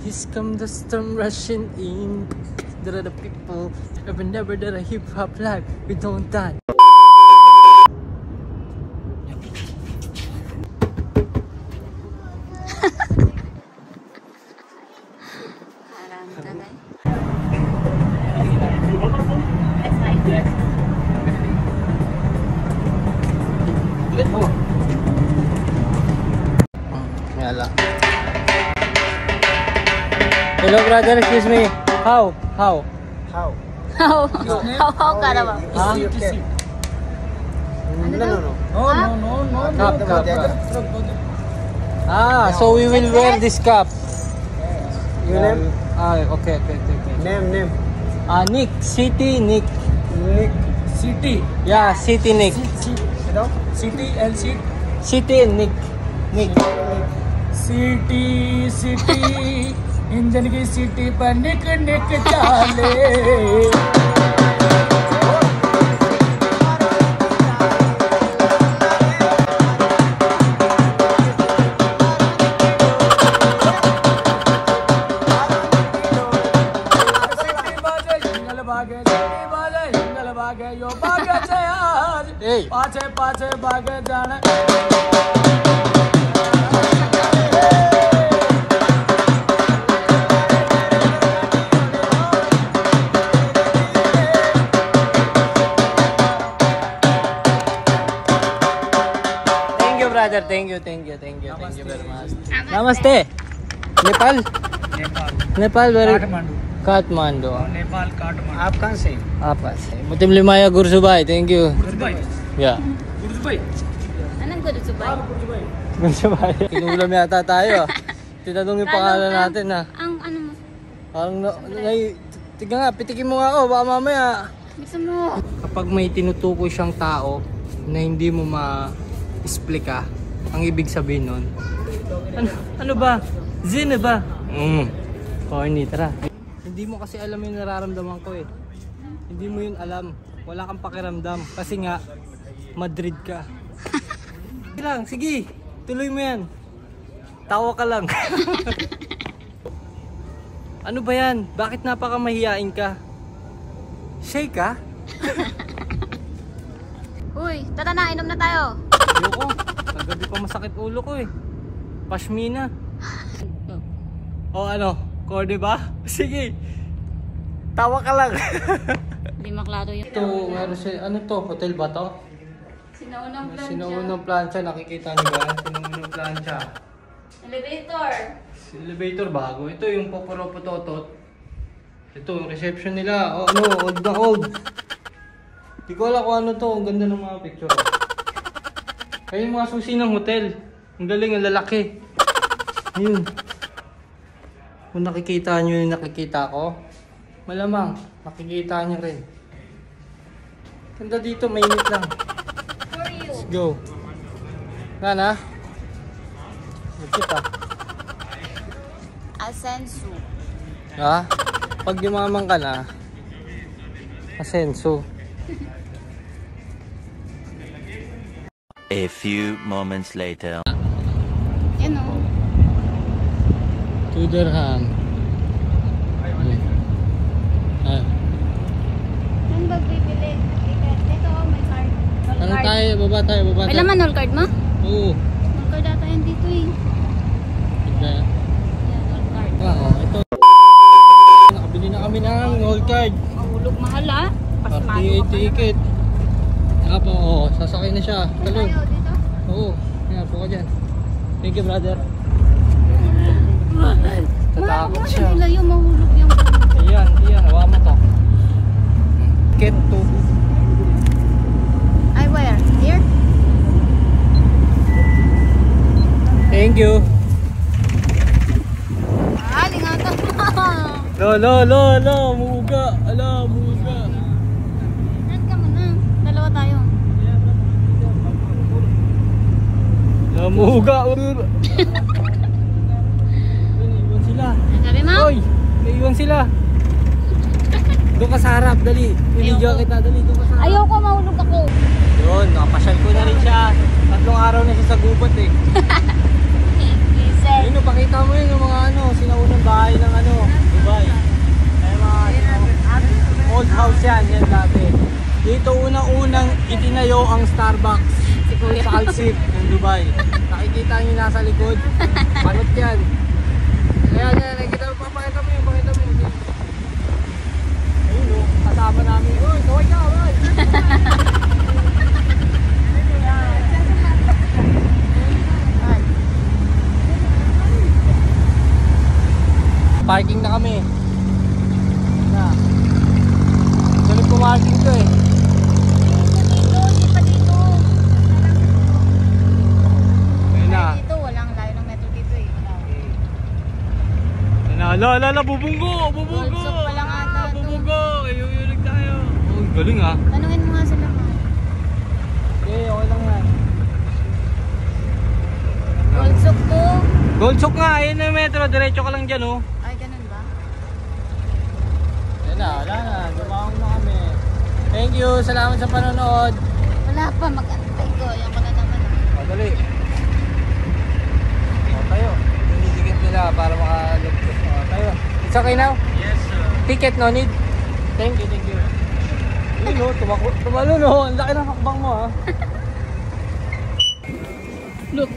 This come the storm rushing in. There are the people. Never there a hip hop life. We don't die. Hello brother, excuse me. How ka na ba? No. Cup. So we will wear this cup. Your name? Okay. Name. Nick, City Nick. City. Yeah, City Nick. City and City. City and Nick. City. Engine की सीटी पर निक चाले भागे यो भागे छे आज पाछे भागे जाने Brother, thank you very much. Namaste. Nepal very Kathmandu. Nepal काठमांडू आप कहाँ से? आप कहाँ से? Mutim Limaya Gursubay, thank you. Yeah. Gursubay. Anong Gursubay? Gursubay. Kinulam yata tayo. Tinanong yung pangalan natin ha. Ang ano mo? Parang tiga nga, pitikin mo nga ako, baka mamaya. Bisa mo. Kapag may tinutukoy siyang tao na hindi mo ma-explica, ang ibig sabihin nun, ano ba? Zine ba? Corny, tara. Hindi mo kasi alam yung nararamdaman ko eh. Hindi mo yun alam. Wala kang pakiramdam. Kasi nga, Madrid ka. Sige, tuloy mo yan. Tawa ka lang. Ano ba yan? Bakit napakamahiyain ka? Shake ka? Uy, tara na, inom na tayo. Ayoko. Kagabi pa masakit ulo ko eh. Pashmina. O ano? Corny ba? Sige. Tawa ka lang. Hindi maklaro yun. Ito, meron siya. Ano to? Hotel ba to? Sinaunang plancha. Sinaunang plancha. Nakikita niyo ba? Sinaunang plancha. Elevator. Elevator bago. Ito yung poporopototot. Ito yung reception nila. Oh, ano? Old na old. Di ko alam kung ano to. Ang ganda ng mga picture. Kaya yung mga susi ng hotel. Ang galing, ang lalaki. Ayun. Kung nakikita nyo yung nakikita ko, malamang makikita nyo rin. Ganda dito, mainit lang. Let's go. Nana? Magkita. Asensu. Ha? Pag yumaman ka na, asenso. A few moments later. Yan o. 2 dirham. Saan ba bibili? Ito o, may card. Ano tayo? Baba tayo. May laman all card mo? Oo. All card ata yan dito eh. Tignan. Yan, all card. Ito. Nakabili na kami ng all card. Mahulog mahal ah. RTA ticket. Apo, sasakay na siya. Talo. Tayo dito? Oo. Kaya po ka dyan. Thank you, brother. Tatakot siya. Nila yung mahulog yung... Iyan. Hawa mo to. Ticket to. Ay, where? Here? Thank you. Lingatan mo. Lo. Muga. Muga. Saan ka muna? Dalawa tayo. Muga. Naiwan sila. Sabi mo? Hoy! Naiwan sila. Doon ka sa harap, dali. Pinidyo kita, dali. Doon ka sa harap. Ayoko, mahulog ako. Yun, nakapasyal ko na rin siya. 3 araw na siya sa gubat eh. Listen. Ayun, pakita mo yun yung mga sinaunang bahay na Starbucks. Si Kuya. Sa Alsip ng Dubai. Nakikita niyo nasa likod. Panot yan. Kaya nakikita mo, pakita mo yun. Ayun o, kasama namin. Uy, kaway ka, kaway. Parking na kami. Na. Ganun pumarking ko eh. Dito, hindi pa dito. Ayun na. Dito, walang layo ng metro dito eh. Ala, bubunggo! Goldsop pa lang ata to. Bubunggo! Ayun tayo. Oh, galing ah. Tanungin mo nga sila mo. Okay, okay lang yan. Goldsop to. Goldsok nga, ayun na yung metro. Diretso ka lang dyan oh. Ay, ganun ba? Ayun na, wala na. Dumawang na kami. Thank you, salamat sa panonood. Wala pa, mag-antay ko. Ayan ko na naman. O, dali. O, tayo. Dinidikit nila para makalagpas. O, tayo. It's okay now? Yes, sir. Ticket, no need? Thank you. Yun o, tumalo no. Ang laki ng hakbang mo ha. Look.